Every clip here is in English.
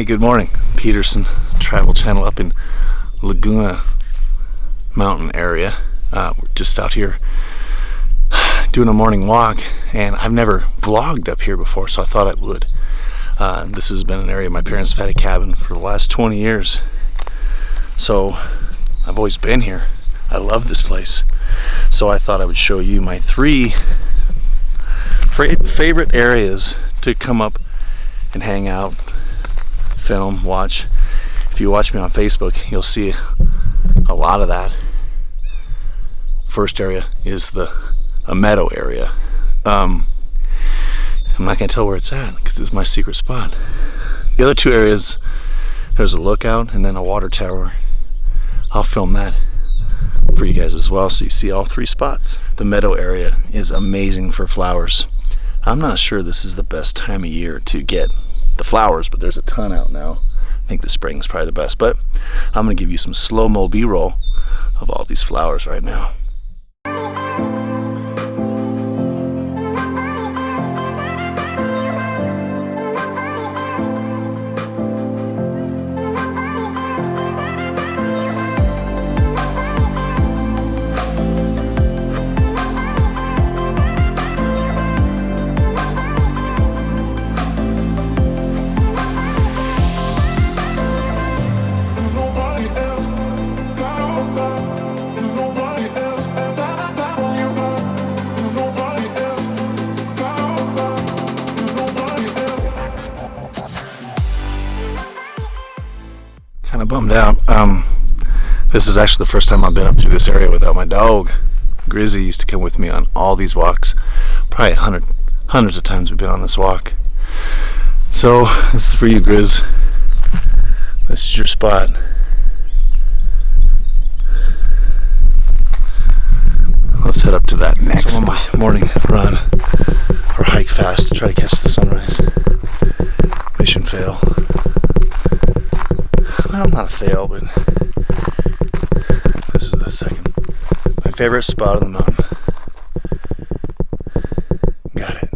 Hey, good morning. Peterson Travel Channel up in Laguna Mountain area. We're just out here doing a morning walk, and I've never vlogged up here before, so I thought I would. This has been an area my parents have had a cabin for the last 20 years, so I've always been here. I love this place, so I thought I would show you my 3 favorite areas to come up and hang out, film, watch. If you watch me on Facebook, you'll see a lot of that. First area is a meadow area. I'm not gonna tell where it's at because it's my secret spot. The other 2 areas, there's a lookout and then a water tower. I'll film that for you guys as well, so you see all 3 spots. The meadow area is amazing for flowers. I'm not sure this is the best time of year to get the flowers, but there's a ton out now. I think the spring's probably the best, but I'm gonna give you some slow-mo B-roll of all these flowers right now. Kind of bummed out. This is actually the first time I've been up through this area without my dog. Grizzy used to come with me on all these walks. Probably hundreds of times we've been on this walk. So this is for you, Grizz. This is your spot. Let's head up to that next. So on my morning run or hike fast to try to catch the sunrise. Mission fail. Well, not a fail, but this is my favorite spot on the mountain. Got it.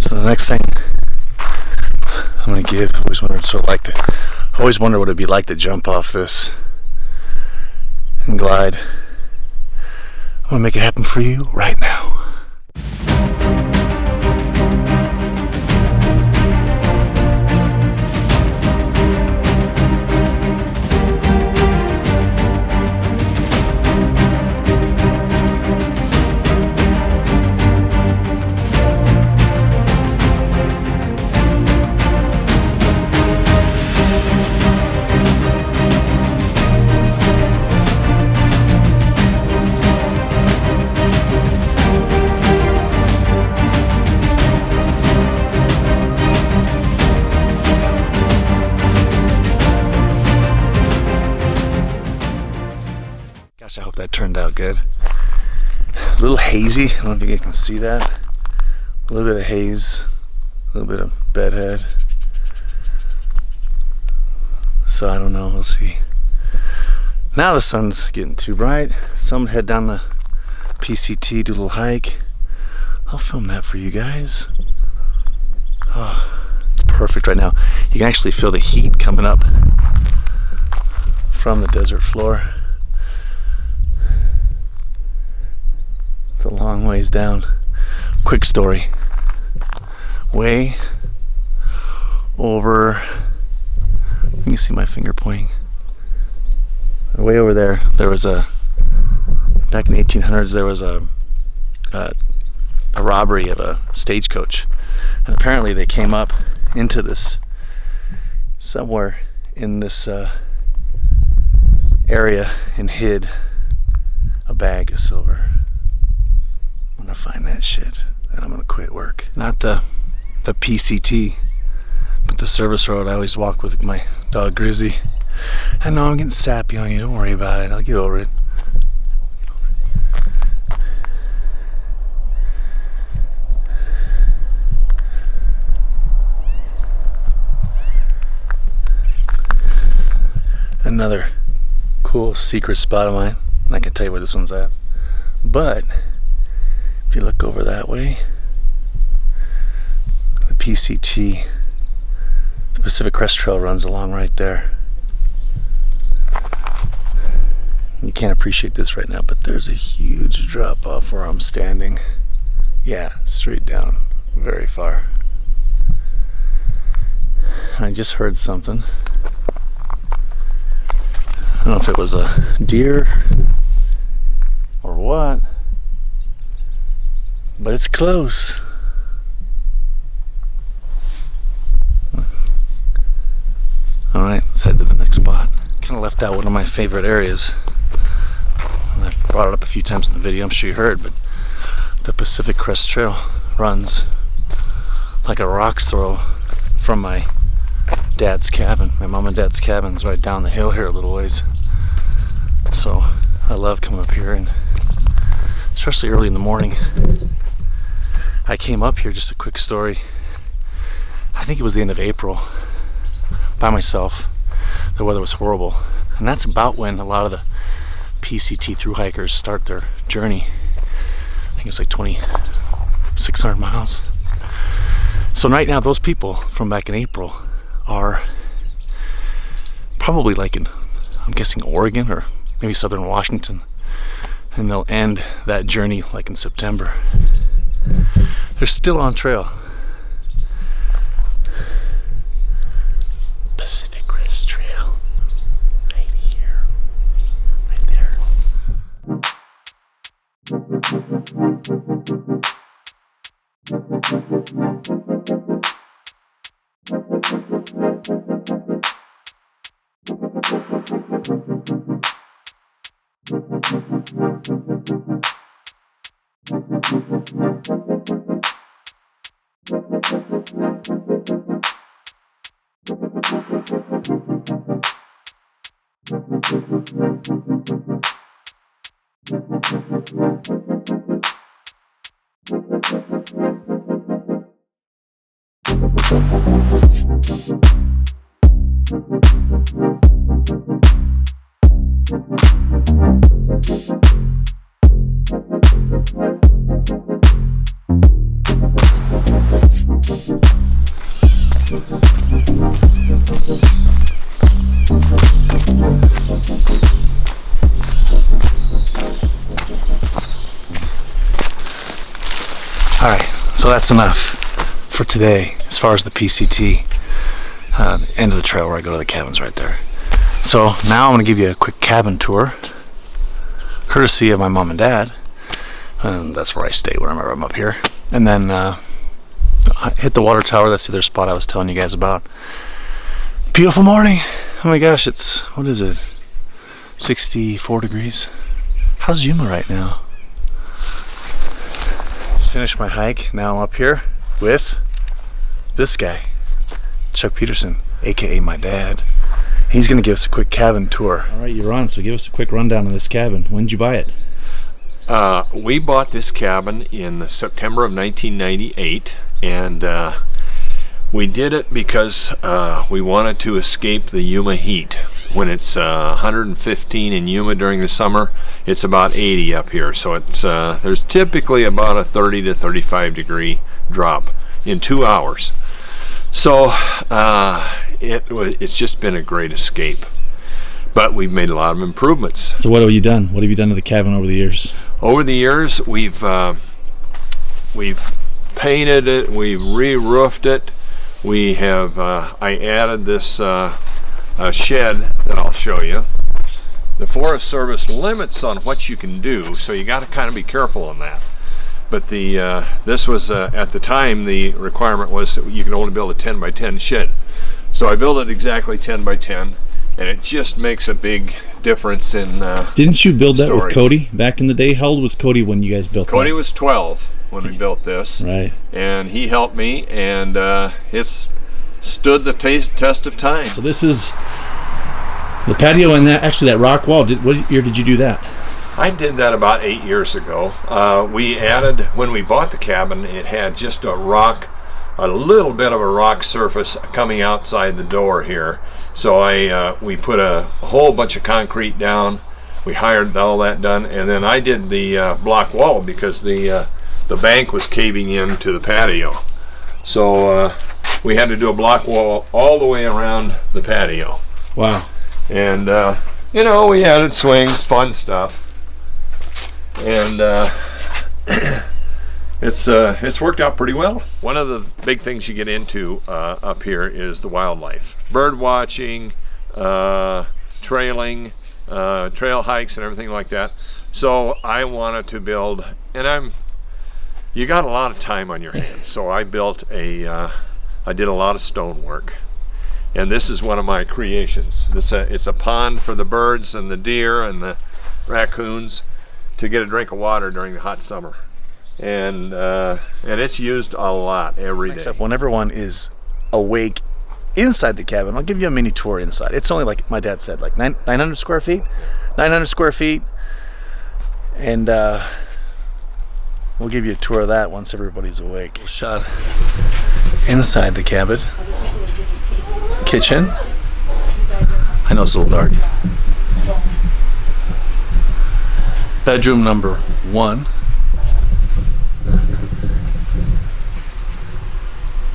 So the next thing I'm gonna give, I always wonder what it'd be like to jump off this and glide. I'm gonna make it happen for you right now. Gosh, I hope that turned out good. A little hazy. I don't know if you guys can see that. A little bit of haze, a little bit of bedhead. So I don't know, we'll see. Now the sun's getting too bright, so I'm gonna head down the PCT, do a little hike. I'll film that for you guys. Oh, it's perfect right now. You can actually feel the heat coming up from the desert floor. It's a long ways down. Quick story. Way over, you can see my finger pointing. Way over there was back in the 1800s, there was a robbery of a stagecoach. And apparently they came up into this, somewhere in this area, and hid a bag of silver. I'm gonna find that shit, and I'm gonna quit work. Not the PCT, but the service road I always walk with my dog Grizzy. I know I'm getting sappy on you, don't worry about it, I'll get over it. Another cool secret spot of mine, and I can tell you where this one's at. But if you look over that way, the PCT, the Pacific Crest Trail, runs along right there. You can't appreciate this right now, but there's a huge drop off where I'm standing. Yeah, straight down, very far. I just heard something. I don't know if it was a deer or what, but it's close. All right, let's head to the next spot. Kind of left out one of my favorite areas. And I brought it up a few times in the video, I'm sure you heard, but the Pacific Crest Trail runs like a rock's throw from my dad's cabin. My mom and dad's cabin's right down the hill here a little ways. So I love coming up here, and especially early in the morning. I came up here, just a quick story, I think it was the end of April, by myself. The weather was horrible, and that's about when a lot of the PCT thru hikers start their journey. I think it's like 2,600 miles. So right now, those people from back in April are probably like in, I'm guessing, Oregon or maybe southern Washington, and they'll end that journey like in September. They're still on trail. Pacific Crest Trail, right here, right there. Alright, so that's enough for today as far as the PCT, the end of the trail where I go to the cabins right there. So now I'm going to give you a quick cabin tour, courtesy of my mom and dad. That's where I stay whenever I'm up here. And then I hit the water tower. That's the other spot I was telling you guys about. Beautiful morning. Oh my gosh, it's, what is it, 64 degrees. How's Yuma right now? Finished my hike. Now I'm up here with this guy, Chuck Peterson, aka my dad. He's gonna give us a quick cabin tour. All right, you're on, so give us a quick rundown of this cabin. When did you buy it? We bought this cabin in September of 1998, and we did it because we wanted to escape the Yuma heat. When it's 115 in Yuma during the summer, it's about 80 up here. So it's there's typically about a 30 to 35 degree drop in 2 hours. So it's just been a great escape. But we've made a lot of improvements. So what have you done? What have you done to the cabin over the years? Over the years, we've painted it, we've re-roofed it. We have I added this shed that I'll show you. The Forest Service limits on what you can do, so you got to kind of be careful on that. But this was at the time the requirement was that you can only build a 10 by 10 shed. So I built it exactly 10 by 10, and it just makes a big difference in Didn't you build that storage. with Cody back in the day? How old was Cody when you guys built that? Cody was 12 when we built this, right? And he helped me, and it's stood the test of time. So this is the patio, and that rock wall. What year did you do that? I did that about 8 years ago. We added, when we bought the cabin, it had just a little bit of a rock surface coming outside the door here. So we put a whole bunch of concrete down, we hired all that done, and then I did the block wall because the bank was caving into the patio. So we had to do a block wall all the way around the patio. Wow. And you know, we added swings, fun stuff, and it's worked out pretty well. One of the big things you get into up here is the wildlife, bird watching, trailing, trail hikes, and everything like that. So I wanted to build, and you got a lot of time on your hands. So I built I did a lot of stone work. And this is one of my creations. It's a pond for the birds and the deer and the raccoons to get a drink of water during the hot summer. And it's used a lot every day. Except when everyone is awake inside the cabin, I'll give you a mini tour inside. It's only, like my dad said, like 900 square feet. 900 square feet. And we'll give you a tour of that once everybody's awake. Shot inside the cabin. Kitchen. I know it's a little dark. Bedroom number 1.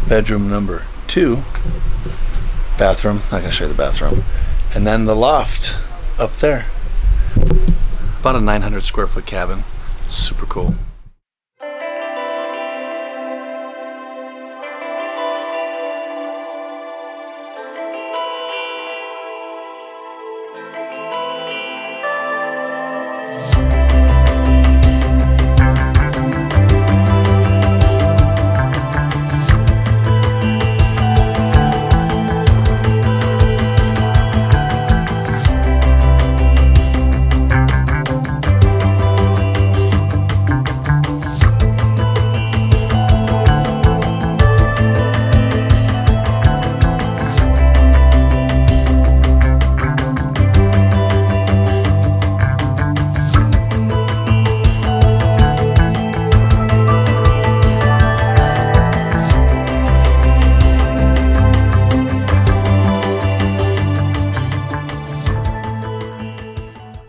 Bedroom number 2. Bathroom. Not gonna show you the bathroom. And then the loft up there. About a 900 square foot cabin. Super cool.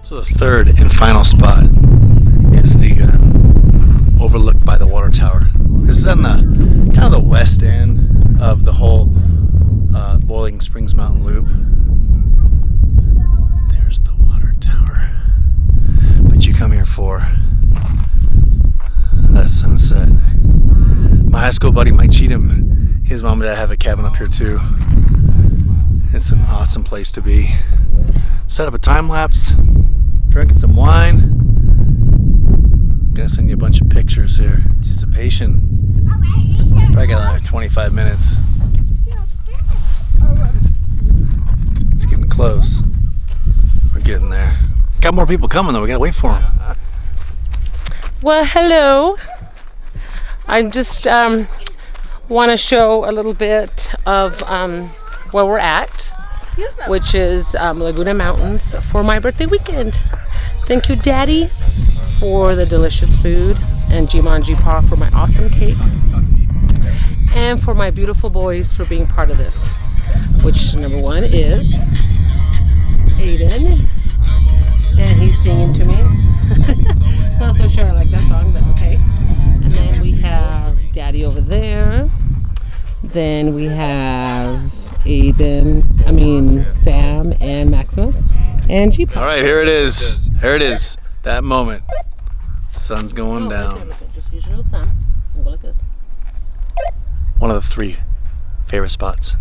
So the third and final spot is the overlooked by the water tower. This is on the kind of the west end of the whole Boiling Springs Mountain Loop. There's the water tower. But you come here for that sunset. My high school buddy Mike Cheatham, his mom and dad have a cabin up here too. It's an awesome place to be. Set up a time lapse. Drinking some wine. I'm gonna send you a bunch of pictures here. Anticipation. Probably got another 25 minutes. It's getting close. We're getting there. Got more people coming though. We gotta wait for them. Well, hello. I just want to show a little bit of where we're at, which is Laguna Mountains for my birthday weekend. Thank you, Daddy, for the delicious food, and Jimanji Pa for my awesome cake, and for my beautiful boys for being part of this, which number 1 is Aiden, and he's singing to me. Not so sure I like that song, but okay. And then we have Daddy over there. Then we have Sam and Maximus and Jeep. All right, here it is. Here it is. That moment. Sun's going down. Just use your little thumb and go like this. One of the 3 favorite spots.